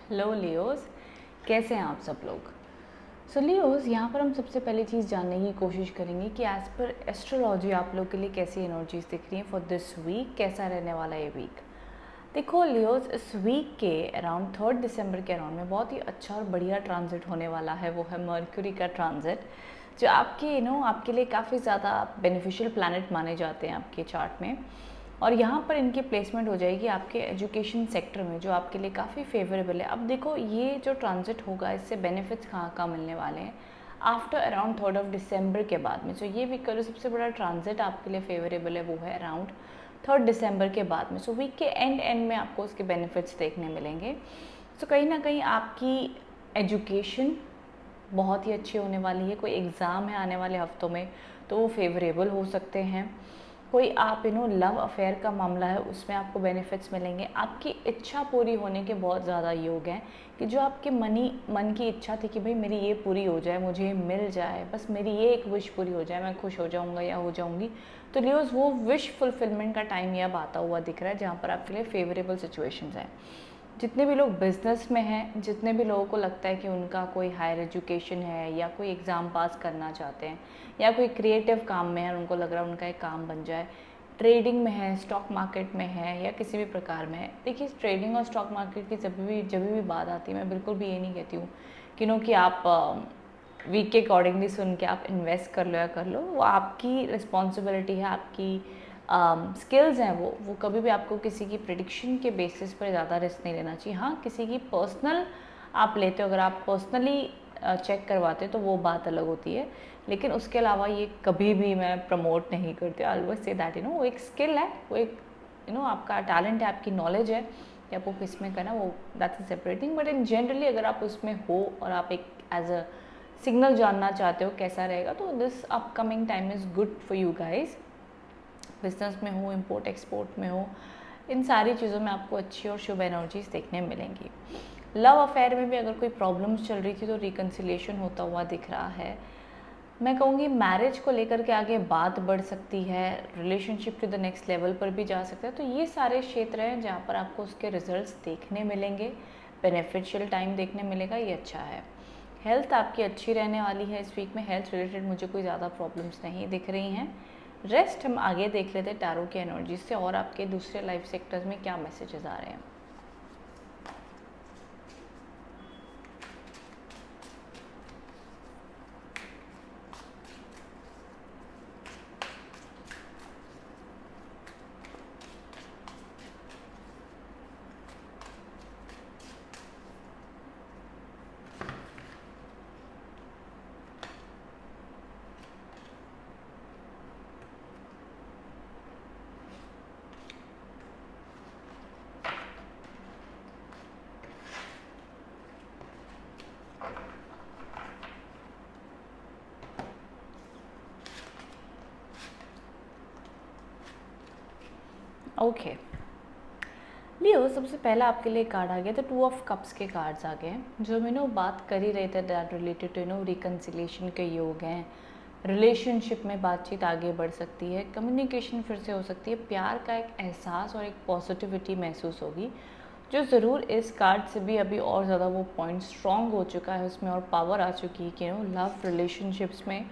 Hello Leos, कैसे हैं आप सब लोग। सो लियोस, यहाँ पर हम सबसे पहली चीज़ जानने की कोशिश करेंगे कि एज़ पर एस्ट्रोलॉजी आप लोग के लिए कैसी एनर्जीज दिख रही हैं फॉर दिस वीक, कैसा रहने वाला ये वीक। देखो लियोस, इस वीक के अराउंड 3 दिसंबर के अराउंड में बहुत ही अच्छा और बढ़िया ट्रांजिट होने वाला है, वो है मर्क्यूरी का ट्रांजिट, जो आपके आपके लिए काफ़ी ज़्यादा बेनिफिशियल प्लैनेट माने जाते हैं आपके चार्ट में। और यहाँ पर इनकी प्लेसमेंट हो जाएगी आपके एजुकेशन सेक्टर में, जो आपके लिए काफ़ी फेवरेबल है। अब देखो, ये जो ट्रांजिट होगा इससे बेनिफिट्स कहाँ कहाँ मिलने वाले हैं आफ्टर अराउंड 3 दिसंबर के बाद में। सो ये वीक का जो सबसे बड़ा ट्रांजिट आपके लिए फेवरेबल है वो है अराउंड 3 दिसंबर के बाद में। सो वीक के एंड में आपको उसके बेनिफिट्स देखने मिलेंगे। सो कहीं ना कहीं आपकी एजुकेशन बहुत ही अच्छी होने वाली है। कोई एग्ज़ाम है आने वाले हफ्तों में तो वो फेवरेबल हो सकते हैं। कोई आप लव अफेयर का मामला है, उसमें आपको बेनिफिट्स मिलेंगे। आपकी इच्छा पूरी होने के बहुत ज़्यादा योग हैं कि जो आपके मन की इच्छा थी कि भाई मेरी ये पूरी हो जाए, मुझे मिल जाए, बस मेरी ये एक विश पूरी हो जाए, मैं खुश हो जाऊँगा या हो जाऊँगी। तो लियोस, वो विश फुलफिलमेंट का टाइम ये अब आता हुआ दिख रहा है, जहाँ पर आपके लिए फेवरेबल सिचुएशंस हैं। जितने भी लोग बिजनेस में हैं, जितने भी लोगों को लगता है कि उनका कोई हायर एजुकेशन है या कोई एग्ज़ाम पास करना चाहते हैं या कोई क्रिएटिव काम में है, उनको लग रहा है उनका एक काम बन जाए, ट्रेडिंग में है, स्टॉक मार्केट में है या किसी भी प्रकार में है। देखिए, ट्रेडिंग और स्टॉक मार्केट की जब भी बात आती है, मैं बिल्कुल भी ये नहीं कहती हूँ कि आप वीक के अकॉर्डिंगली सुन के आप इन्वेस्ट कर लो या कर लो। वो आपकी रिस्पॉन्सिबिलिटी है, आपकी स्किल्स हैं, वो कभी भी आपको किसी की प्रिडिक्शन के बेसिस पर ज़्यादा रिस्क नहीं लेना चाहिए। हाँ, किसी की पर्सनल आप लेते हो, अगर आप पर्सनली चेक करवाते हो तो वो बात अलग होती है, लेकिन उसके अलावा ये कभी भी मैं प्रमोट नहीं करती। आई ऑलवेज से दैट वो एक स्किल है, वो एक आपका टैलेंट है, आपकी नॉलेज है कि आपको किस में करना, वो that's a separate thing. But in generally अगर आप उसमें हो और आप एक एज अ सिग्नल जानना चाहते हो कैसा रहेगा, तो this upcoming time is good for you guys. Business में हो, इम्पोर्ट एक्सपोर्ट में हो, इन सारी चीज़ों में आपको अच्छी और शुभ एनर्जीज देखने मिलेंगी। लव अफेयर में भी अगर कोई प्रॉब्लम्स चल रही थी तो रिकन्सिलिएशन होता हुआ दिख रहा है। मैं कहूँगी मैरिज को लेकर के आगे बात बढ़ सकती है, relationship to the next level पर भी जा सकता है। तो ये सारे क्षेत्र हैं जहाँ पर आपको उसके रिजल्ट्स देखने मिलेंगे, बेनिफिशियल टाइम देखने मिलेगा, ये अच्छा है। हेल्थ आपकी अच्छी रहने वाली है इस वीक में। हेल्थ रिलेटेड मुझे कोई ज़्यादा प्रॉब्लम्स नहीं दिख रही हैं। रेस्ट हम आगे देख लेते हैं टैरो की एनर्जी से, और आपके दूसरे लाइफ सेक्टर्स में क्या मैसेजेस आ रहे हैं। ओके लियो, सबसे पहला आपके लिए कार्ड आ गया तो 2 ऑफ कप्स के कार्ड्स आ गए, जो बात कर ही रहे थे दैट रिलेटेड टू रिकन्सिलेशन के योग हैं। रिलेशनशिप में बातचीत आगे बढ़ सकती है, कम्युनिकेशन फिर से हो सकती है, प्यार का एक एहसास और एक पॉजिटिविटी महसूस होगी, जो ज़रूर इस कार्ड से भी अभी और ज़्यादा वो पॉइंट स्ट्रॉन्ग हो चुका है, उसमें और पावर आ चुकी है कि लव रिलेशनशिप्स में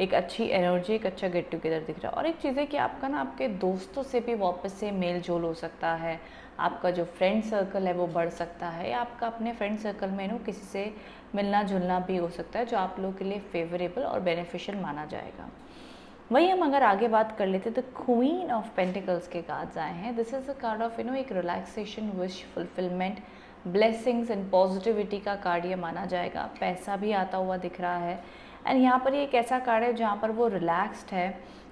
एक अच्छी एनर्जी, एक अच्छा गेट टुगेदर दिख रहा है। और एक चीज़ है कि आपका आपके दोस्तों से भी वापस से मेल जोल हो सकता है, आपका जो फ्रेंड सर्कल है वो बढ़ सकता है, या आपका अपने फ्रेंड सर्कल में किसी से मिलना जुलना भी हो सकता है, जो आप लोगों के लिए फेवरेबल और बेनिफिशियल माना जाएगा। वही हम अगर आगे बात कर लेते तो क्वीन ऑफ पेंटिकल्स के कार्ड्स आए हैं। This is a card of एक relaxation, wish fulfilment, blessings and positivity का कार्ड ये माना जाएगा। पैसा भी आता हुआ दिख रहा है, एंड यहाँ पर ये एक ऐसा कार्ड है जहाँ पर वो रिलैक्स्ड है,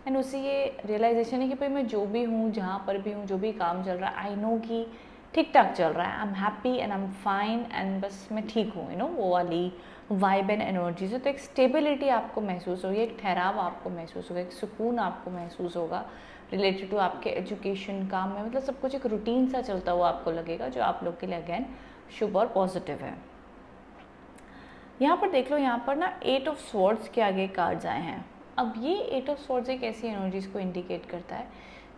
एंड उसे ये रियलाइजेशन है कि भाई मैं जो भी हूँ, जहाँ पर भी हूँ, जो भी काम चल रहा है, आई नो कि ठीक ठाक चल रहा है, I am happy and I am fine, and बस मैं ठीक हूँ, वो वाली वाइब एंड एनर्जी से। तो एक स्टेबिलिटी आपको महसूस होगी, एक ठहराव आपको महसूस होगा, एक सुकून आपको महसूस होगा रिलेटेड टू आपके एजुकेशन, काम में, मतलब सब कुछ एक रूटीन सा चलता हुआ आपको लगेगा, जो आप लोग के लिए अगेन शुभ और पॉजिटिव है। यहाँ पर देख लो, यहाँ पर 8 ऑफ स्वॉर्ड्स के आगे कार्ड्स आए हैं। अब ये 8 ऑफ स्वॉर्ड्स एक ऐसी एनर्जीज को इंडिकेट करता है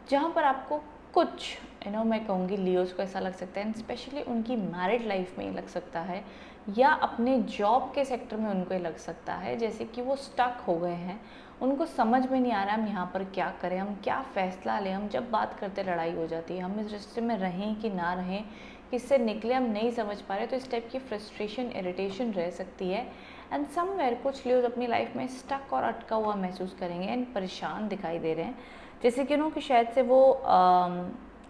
जहाँ पर आपको कुछ मैं कहूँगी लियोज को ऐसा लग सकता है, एंड स्पेशली उनकी मैरिड लाइफ में ये लग सकता है, या अपने जॉब के सेक्टर में उनको ये लग सकता है जैसे कि वो स्टक हो गए हैं, उनको समझ में नहीं आ रहा हम यहाँ पर क्या करें, हम क्या फ़ैसला लें। हम जब बात करते लड़ाई हो जाती है, हम इस रिश्ते में रहें कि ना रहें, किससे निकले, हम नहीं समझ पा रहे, तो इस टाइप की फ्रस्ट्रेशन, इरिटेशन रह सकती है। एंड समवेयर कुछ लियोज अपनी लाइफ में स्टक और अटका हुआ महसूस करेंगे एंड परेशान दिखाई दे रहे हैं, जैसे कि कि शायद से वो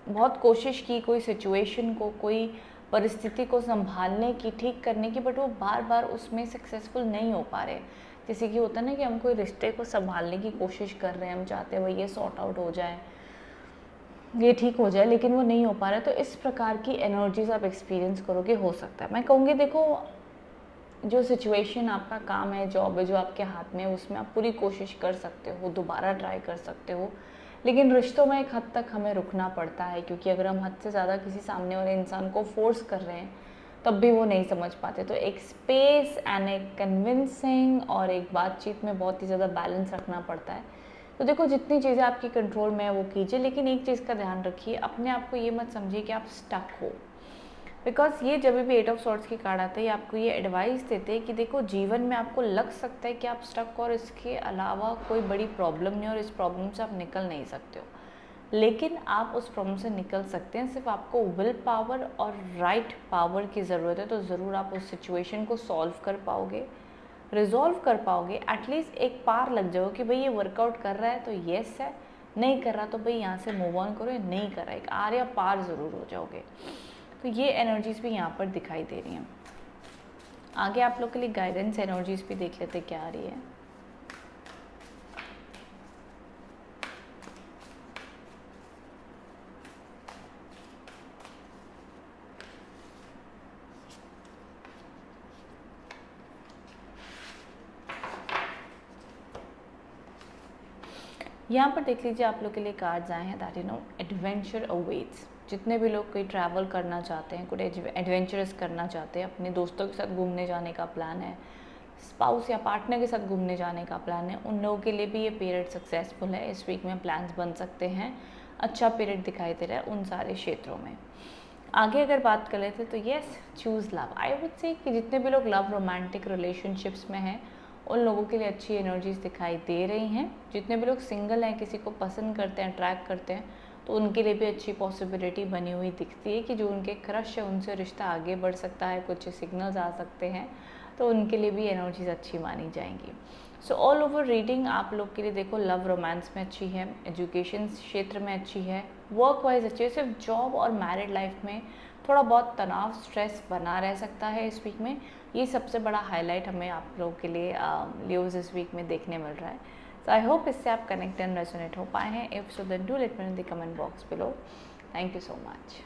बहुत कोशिश की कोई सिचुएशन को, कोई परिस्थिति को संभालने की, ठीक करने की, बट वो बार बार उसमें सक्सेसफुल नहीं हो पा रहे। जैसे कि होता है ना कि हम कोई रिश्ते को संभालने की कोशिश कर रहे हैं, हम चाहते हैं भाई ये सॉर्ट आउट हो जाए, ये ठीक हो जाए, लेकिन वो नहीं हो पा रहा है। तो इस प्रकार की एनर्जीज आप एक्सपीरियंस करोगे, हो सकता है। मैं कहूँगी देखो, जो सिचुएशन आपका काम है, जॉब है जो आपके हाथ में है, उसमें आप पूरी कोशिश कर सकते हो, दोबारा ट्राई कर सकते हो, लेकिन रिश्तों में एक हद तक हमें रुकना पड़ता है, क्योंकि अगर हम हद से ज़्यादा किसी सामने वाले इंसान को फोर्स कर रहे हैं तब भी वो नहीं समझ पाते। तो एक स्पेस एंड एक कन्विंसिंग और एक बातचीत में बहुत ही ज़्यादा बैलेंस रखना पड़ता है। तो देखो, जितनी चीज़ें आपकी कंट्रोल में है वो कीजिए, लेकिन एक चीज़ का ध्यान रखिए, अपने आप को ये मत समझिए कि आप स्टक हो, बिकॉज ये जब भी 8 ऑफ सॉर्ड्स की कार्ड आता है, ये आपको ये एडवाइस देते हैं कि देखो, जीवन में आपको लग सकता है कि आप स्टक और इसके अलावा कोई बड़ी प्रॉब्लम नहीं, और इस प्रॉब्लम से आप निकल नहीं सकते हो, लेकिन आप उस प्रॉब्लम से निकल सकते हैं। सिर्फ आपको विल पावर और राइट पावर की ज़रूरत है। तो ज़रूर आप उस सिचुएशन को सॉल्व कर पाओगे, रिजॉल्व कर पाओगे, एटलीस्ट एक पार लग जाओ कि भाई ये वर्कआउट कर रहा है तो येस है, नहीं कर रहा तो भाई यहाँ से मूव ऑन करो, नहीं कर रहा, एक आर या पार ज़रूर हो जाओगे। तो ये एनर्जीज़ भी यहाँ पर दिखाई दे रही हैं। आगे आप लोग के लिए गाइडेंस एनर्जीज़ भी देख लेते क्या आ रही है। यहाँ पर देख लीजिए, आप लोग के लिए कार्ड्स आए हैं दैट एडवेंचर अवेट्स। जितने भी लोग कोई ट्रैवल करना चाहते हैं, कुछ एडवेंचरस करना चाहते हैं, अपने दोस्तों के साथ घूमने जाने का प्लान है, स्पाउस या पार्टनर के साथ घूमने जाने का प्लान है, उन लोगों के लिए भी ये पीरियड सक्सेसफुल है। इस वीक में प्लान्स बन सकते हैं, अच्छा पीरियड दिखाई दे रहा है उन सारे क्षेत्रों में। आगे अगर बात कर लेते तो yes, choose love. I would say कि जितने भी लोग लव रोमांटिक रिलेशनशिप्स में हैं, उन लोगों के लिए अच्छी एनर्जीज दिखाई दे रही हैं। जितने भी लोग सिंगल हैं, किसी को पसंद करते हैं, ट्रैक करते हैं, तो उनके लिए भी अच्छी पॉसिबिलिटी बनी हुई दिखती है कि जो उनके क्रश है उनसे रिश्ता आगे बढ़ सकता है, कुछ सिग्नल्स आ सकते हैं, तो उनके लिए भी एनर्जीज अच्छी मानी जाएंगी। सो ऑल ओवर रीडिंग आप लोग के लिए देखो, लव रोमांस में अच्छी है, एजुकेशन क्षेत्र में अच्छी है, वर्क वाइज अच्छी है। सिर्फ जॉब और मैरिड लाइफ में थोड़ा बहुत तनाव, स्ट्रेस बना रह सकता है इस वीक में। ये सबसे बड़ा हाईलाइट हमें आप लोगों के लिए लियोज इस वीक में देखने मिल रहा है। सो आई होप इससे आप कनेक्ट एंड रेजोनेट हो पाए हैं। If so then do let me in the comment box below. Thank you so much.